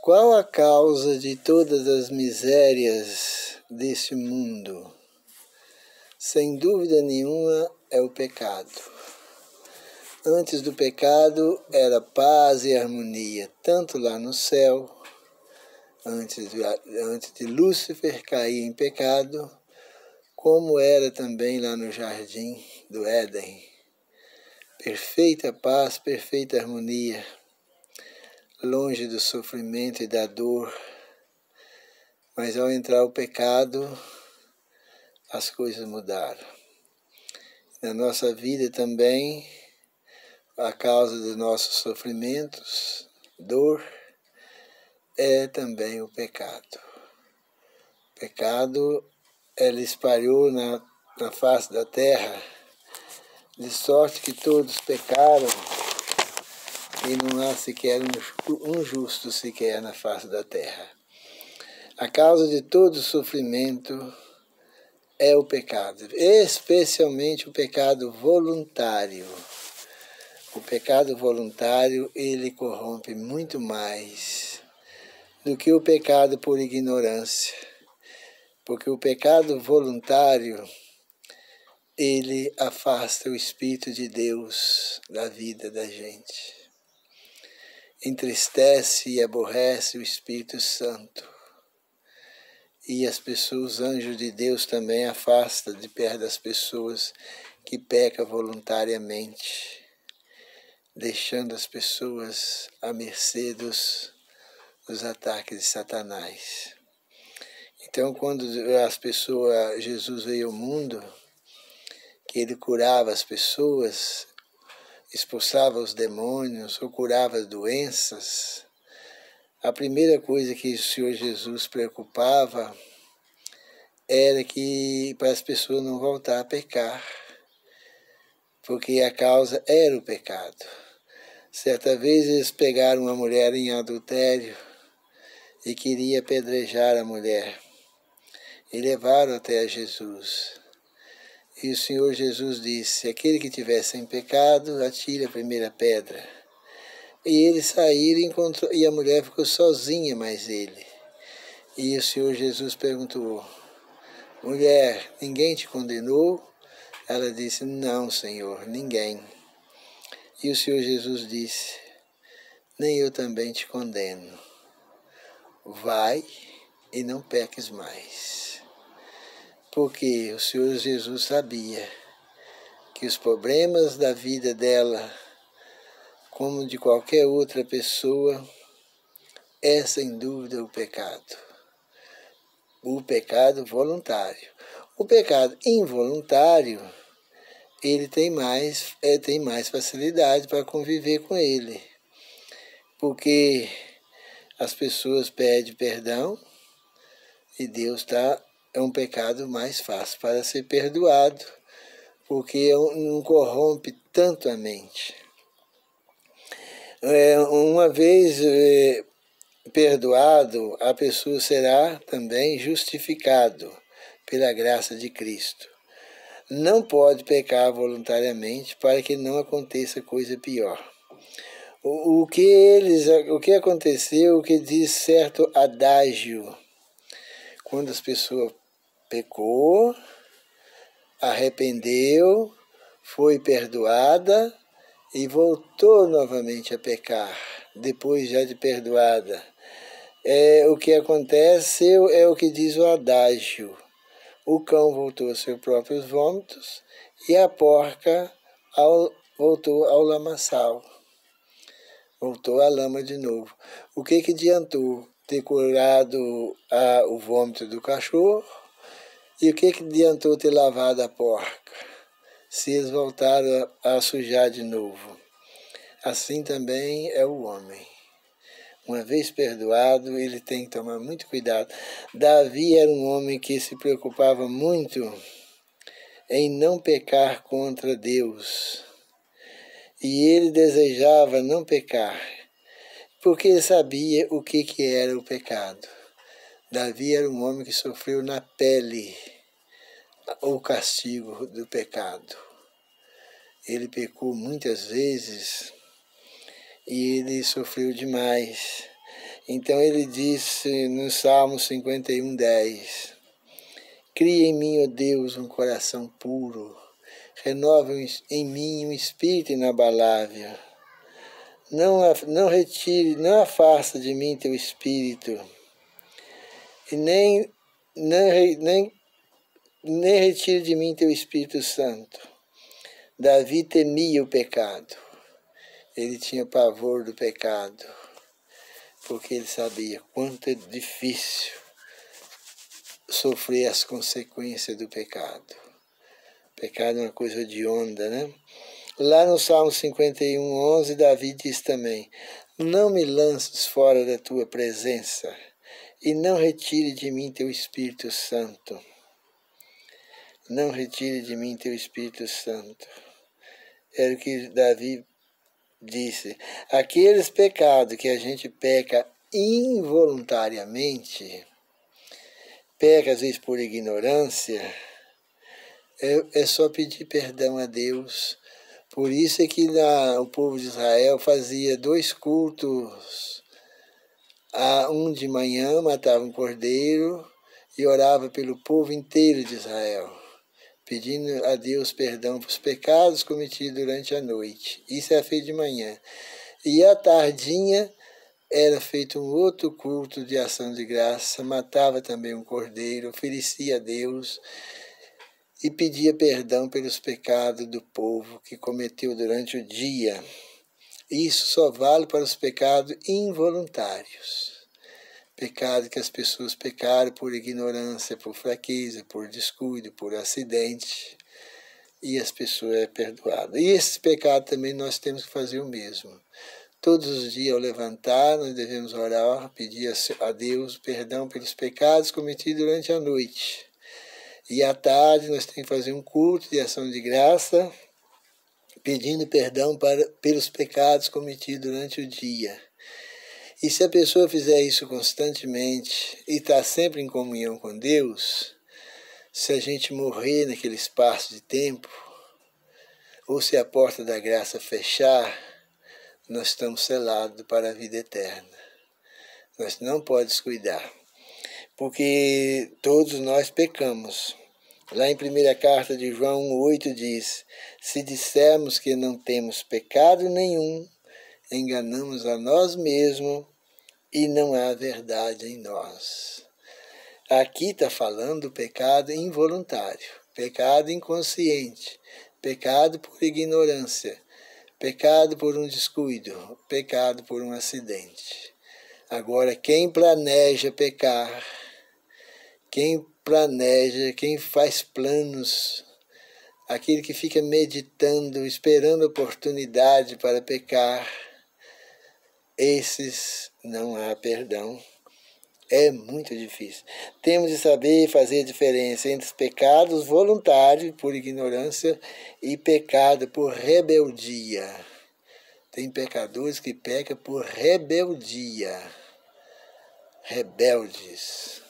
Qual a causa de todas as misérias deste mundo? Sem dúvida nenhuma é o pecado. Antes do pecado era paz e harmonia, tanto lá no céu, antes de Lúcifer cair em pecado, como era também lá no jardim do Éden. Perfeita paz, perfeita harmonia, longe do sofrimento e da dor. Mas ao entrar o pecado, as coisas mudaram. Na nossa vida também, a causa dos nossos sofrimentos, dor, é também o pecado. O pecado, ele espalhou na face da terra, de sorte que todos pecaram e não há sequer um justo sequer na face da terra. A causa de todo sofrimento é o pecado, especialmente o pecado voluntário. O pecado voluntário, ele corrompe muito mais do que o pecado por ignorância. Porque o pecado voluntário, ele afasta o Espírito de Deus da vida da gente. Entristece e aborrece o Espírito Santo. E as pessoas, os anjos de Deus também afastam de perto das pessoas que pecam voluntariamente, deixando as pessoas à mercê dos ataques de Satanás. Então, quando Jesus veio ao mundo, que ele curava as pessoas, expulsava os demônios, ou curava as doenças, a primeira coisa que o Senhor Jesus preocupava era que para as pessoas não voltar a pecar, porque a causa era o pecado. Certa vez eles pegaram uma mulher em adultério e queriam apedrejar a mulher, e levaram até Jesus. E o Senhor Jesus disse: aquele que tiver sem pecado, atire a primeira pedra. E eles saíram e a mulher ficou sozinha, mais ele. E o Senhor Jesus perguntou: mulher, ninguém te condenou? Ela disse: não, Senhor, ninguém. E o Senhor Jesus disse: nem eu também te condeno. Vai e não peques mais. Porque o Senhor Jesus sabia que os problemas da vida dela, como de qualquer outra pessoa, é sem dúvida o pecado. O pecado voluntário. O pecado involuntário, ele tem mais facilidade para conviver com ele. Porque as pessoas pedem perdão e Deus é um pecado mais fácil para ser perdoado, porque não corrompe tanto a mente. Uma vez perdoado, a pessoa será também justificado pela graça de Cristo. Não pode pecar voluntariamente para que não aconteça coisa pior. O que aconteceu, o que diz certo adágio, quando as pessoas pecou, arrependeu, foi perdoada e voltou novamente a pecar, depois já de perdoada. O que acontece é o que diz o adágio. O cão voltou aos seus próprios vômitos e a porca voltou ao lamaçal. Voltou à lama de novo. O que adiantou ter curado o vômito do cachorro? E o que adiantou ter lavado a porca, se eles voltaram a sujar de novo? Assim também é o homem. Uma vez perdoado, ele tem que tomar muito cuidado. Davi era um homem que se preocupava muito em não pecar contra Deus. E ele desejava não pecar, porque ele sabia o que era o pecado. Davi era um homem que sofreu na pele o castigo do pecado. Ele pecou muitas vezes e ele sofreu demais. Então ele disse no Salmo 51:10, cria em mim, ó Deus, um coração puro, renova em mim um espírito inabalável. Não retire, não afasta de mim teu espírito, e nem retire de mim teu Espírito Santo. Davi temia o pecado. Ele tinha pavor do pecado, porque ele sabia quanto é difícil sofrer as consequências do pecado. O pecado é uma coisa hedionda, né? Lá no Salmo 51:11, Davi diz também, não me lances fora da tua presença, e não retire de mim teu Espírito Santo. Não retire de mim teu Espírito Santo. Era o que Davi disse. Aqueles pecados que a gente peca involuntariamente, peca às vezes por ignorância, é só pedir perdão a Deus. Por isso é que o povo de Israel fazia 2 cultos. Um de manhã matava um cordeiro e orava pelo povo inteiro de Israel, pedindo a Deus perdão pelos pecados cometidos durante a noite. Isso era feito de manhã. E à tardinha era feito um outro culto de ação de graça, matava também um cordeiro, oferecia a Deus e pedia perdão pelos pecados do povo que cometeu durante o dia. Isso só vale para os pecados involuntários. Pecado que as pessoas pecaram por ignorância, por fraqueza, por descuido, por acidente, e as pessoas é perdoado. E esse pecado também nós temos que fazer o mesmo. Todos os dias ao levantar, nós devemos orar, pedir a Deus perdão pelos pecados cometidos durante a noite. E à tarde nós temos que fazer um culto de ação de graça, pedindo perdão pelos pecados cometidos durante o dia. E se a pessoa fizer isso constantemente e está sempre em comunhão com Deus, se a gente morrer naquele espaço de tempo, ou se a porta da graça fechar, nós estamos selados para a vida eterna. Nós não podemos descuidar, porque todos nós pecamos. Lá em 1ª carta de João 1:8 diz, se dissermos que não temos pecado nenhum, enganamos a nós mesmos e não há verdade em nós. Aqui está falando do pecado involuntário, pecado inconsciente, pecado por ignorância, pecado por um descuido, pecado por um acidente. Agora, quem planeja pecar, quem faz planos, aquele que fica meditando, esperando oportunidade para pecar, esses não há perdão. É muito difícil. Temos de saber fazer a diferença entre os pecados voluntários por ignorância e pecado por rebeldia. Tem pecadores que pecam por rebeldia. Rebeldes.